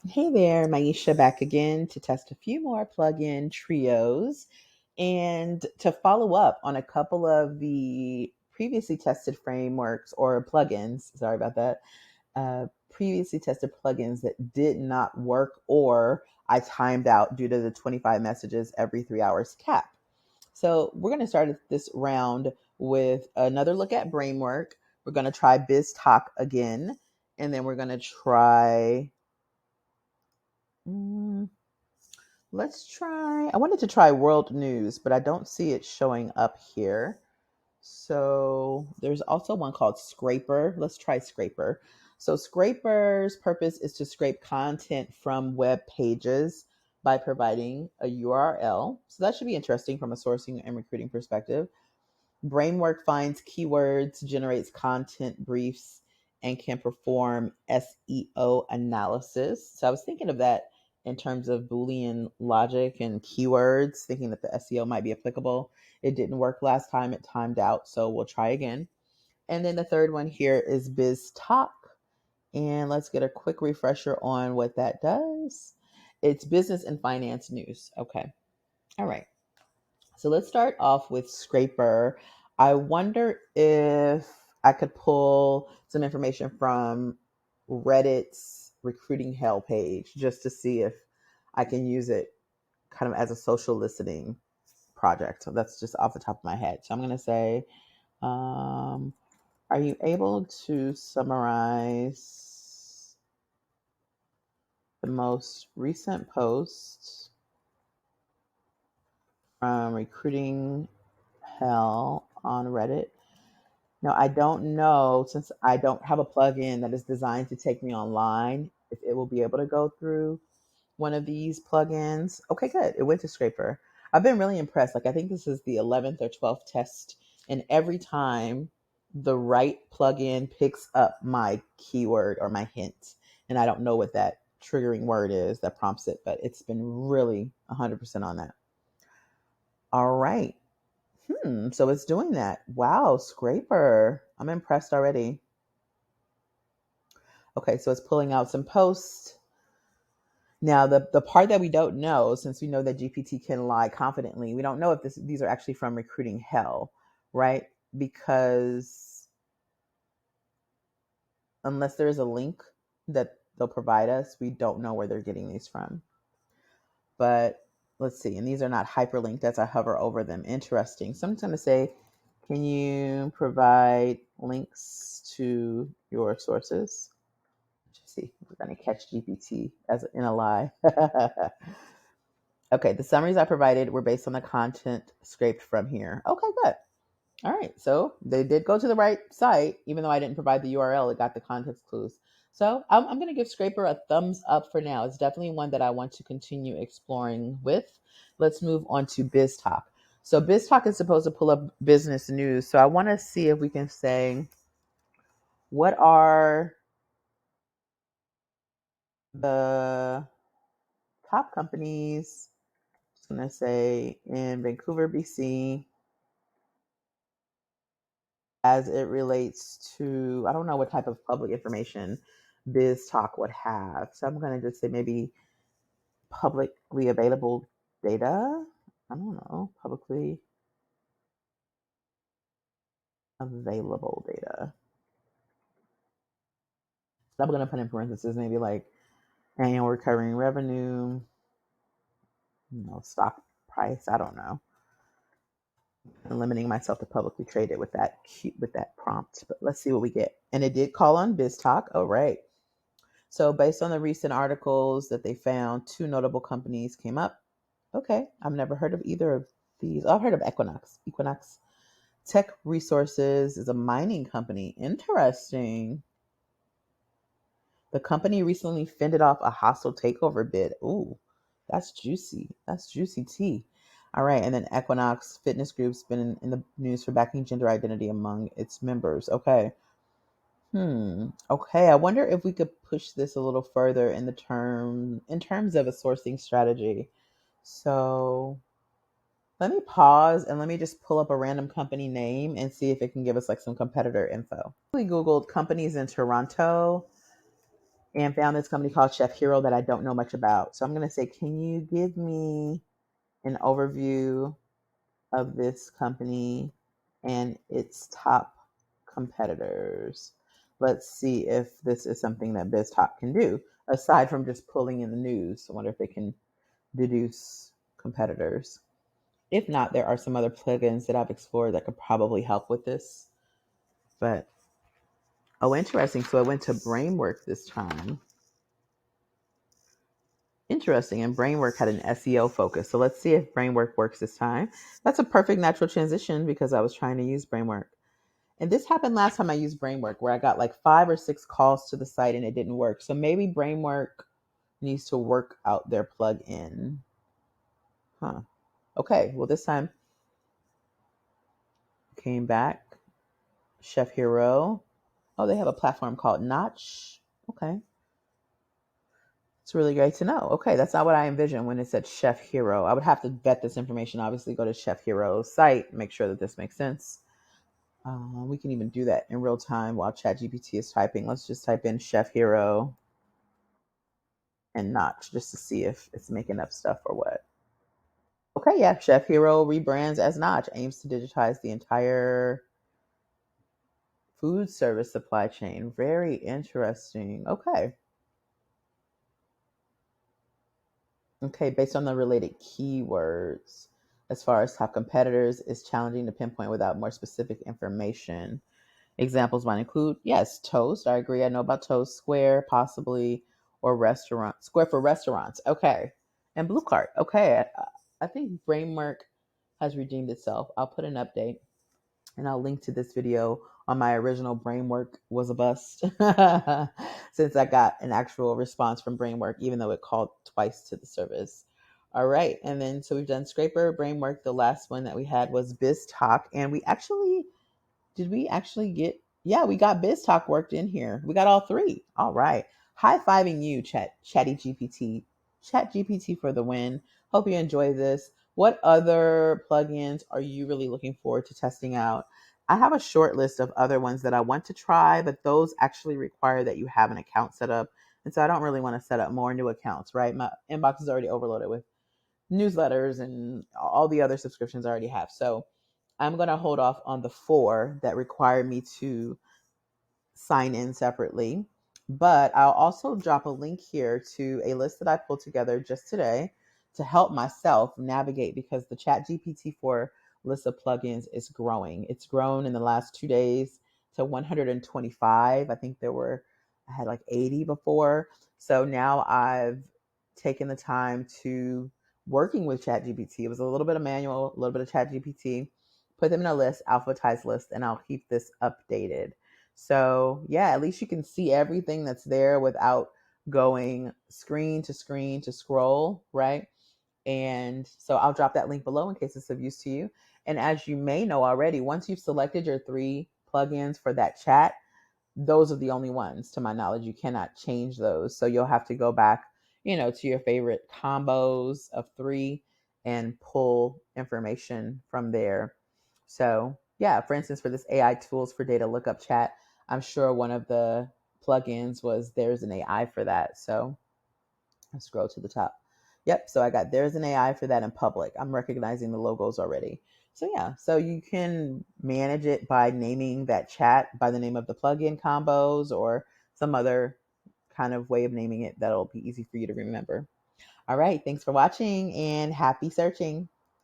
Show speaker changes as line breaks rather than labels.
Hey there, Maisha back again to test a few more plugin trios and to follow up on a couple of the previously tested frameworks or plugins. Sorry about that. Previously tested plugins that did not work or I timed out due to the 25 messages every 3 hours cap. So we're going to start this round with another look at Bramework. We're going to try BizTok again, and then we're going to try. mm, Let's try. I wanted to try world news, but I don't see it showing up here. So there's also one called Scraper. Let's try Scraper. So Scraper's purpose is to scrape content from web pages by providing a URL. So that should be interesting from a sourcing and recruiting perspective. Bramework finds keywords, generates content briefs, and can perform SEO analysis. So I was thinking of that in terms of Boolean logic and keywords, thinking that the SEO might be applicable. It didn't work last time, it timed out, so we'll try again. And then the third one here is BizTok. And let's get a quick refresher on what that does. It's business and finance news. Okay. All right. So let's start off with Scraper. I wonder if I could pull some information from Reddit's recruiting hell page just to see if I can use it kind of as a social listening project. So that's just off the top of my head. So I'm going to say, um, are you able to summarize the most recent post from recruiting hell on Reddit? Now, I don't know, since I don't have a plugin that is designed to take me online, if it will be able to go through one of these plugins. Okay, good. It went to Scraper. I've been really impressed. Like, I think this is the 11th or 12th test, and every time the right plugin picks up my keyword or my hint, and I don't know what that triggering word is that prompts it, but it's been really 100% on that. All right. So it's doing that. Wow, Scraper. I'm impressed already. Okay, so it's pulling out some posts. Now, the part that we don't know, since we know that GPT can lie confidently, we don't know if these are actually from recruiting hell, right? Because unless there's a link that they'll provide us, we don't know where they're getting these from. But let's see, and these are not hyperlinked as I hover over them. Interesting. So I'm just going to say, can you provide links to your sources? Let's see, we're going to catch GPT as in a lie. Okay, the summaries I provided were based on the content scraped from here. Okay, good. All right, so they did go to the right site, even though I didn't provide the URL. It got the context clues. So I'm going to give Scraper a thumbs up for now. It's definitely one that I want to continue exploring with. Let's move on to BizTalk. So BizTalk is supposed to pull up business news. So I want to see if we can say, what are the top companies? I'm going to say in Vancouver, BC, as it relates to, I don't know what type of public information BizTalk would have. So I'm going to just say maybe publicly available data. I don't know, publicly available data. So I'm going to put in parentheses maybe like annual recurring revenue, stock price. I don't know. I'm limiting myself to publicly traded with that prompt. But let's see what we get. And it did call on BizTalk. Oh, right. So based on the recent articles that they found, two notable companies came up. Okay, I've never heard of either of these. I've heard of Equinox. Equinox Tech Resources is a mining company. Interesting. The company recently fended off a hostile takeover bid. Ooh, that's juicy. That's juicy tea. All right, and then Equinox Fitness Group's been in the news for backing gender identity among its members. Okay. Okay. I wonder if we could push this a little further in terms of a sourcing strategy. So let me pause and let me just pull up a random company name and see if it can give us like some competitor info. We Googled companies in Toronto. and found this company called Chef Hero that I don't know much about. So I'm going to say, can you give me an overview of this company and its top competitors? Let's see if this is something that BizTok can do, aside from just pulling in the news. I wonder if they can deduce competitors. If not, there are some other plugins that I've explored that could probably help with this. But, oh, interesting. So I went to Bramework this time. Interesting. And Brainwork had an SEO focus. So let's see if Brainwork works this time. That's a perfect natural transition because I was trying to use Brainwork. And this happened last time I used Brainwork, where I got like 5 or 6 calls to the site and it didn't work. So maybe Brainwork needs to work out their plugin. Huh. Okay. Well, this time came back. Chef Hero. Oh, they have a platform called Notch. Okay. It's really great to know. Okay, that's not what I envisioned when it said Chef Hero. I would have to vet this information. Obviously, go to Chef Hero's site, make sure that this makes sense. We can even do that in real time while ChatGPT is typing. Let's just type in Chef Hero and Notch just to see if it's making up stuff or what. Okay, yeah, Chef Hero rebrands as Notch, aims to digitize the entire food service supply chain. Very interesting. Okay. Okay, based on the related keywords, as far as top competitors, is challenging to pinpoint without more specific information. Examples might include, yes, Toast. I agree. I know about Toast. Square, possibly, or restaurant. Square for restaurants. Okay. And Blue Card. Okay. I think Bramework has redeemed itself. I'll put an update and I'll link to this video on my original Brainwork was a bust since I got an actual response from Brainwork, even though it called twice to the service. All right. And then, so we've done Scraper, Brainwork. The last one that we had was BizTok. And did we actually get, yeah, we got BizTok worked in here. We got all 3. All right. High-fiving you, ChatGPT for the win. Hope you enjoy this. What other plugins are you really looking forward to testing out? I have a short list of other ones that I want to try, but those actually require that you have an account set up. And so I don't really want to set up more new accounts, right? My inbox is already overloaded with newsletters and all the other subscriptions I already have. So I'm going to hold off on the 4 that require me to sign in separately. But I'll also drop a link here to a list that I pulled together just today to help myself navigate, because the ChatGPT-4 list of plugins is growing. It's grown in the last 2 days to 125. I think I had like 80 before. So now I've taken the time to working with ChatGPT. It was a little bit of manual, a little bit of ChatGPT, put them in a list, alphabetized list, and I'll keep this updated. So yeah, at least you can see everything that's there without going screen to screen to scroll, right? And so I'll drop that link below in case it's of use to you. And as you may know already, once you've selected your 3 plugins for that chat, those are the only ones, to my knowledge. You cannot change those. So you'll have to go back, to your favorite combos of 3 and pull information from there. So yeah, for instance, for this AI tools for data lookup chat, I'm sure one of the plugins was there's an AI for that. So I'll scroll to the top. Yep. So I got there's an AI for that in public. I'm recognizing the logos already. So yeah, so you can manage it by naming that chat by the name of the plugin combos or some other kind of way of naming it that'll be easy for you to remember. All right. Thanks for watching and happy searching.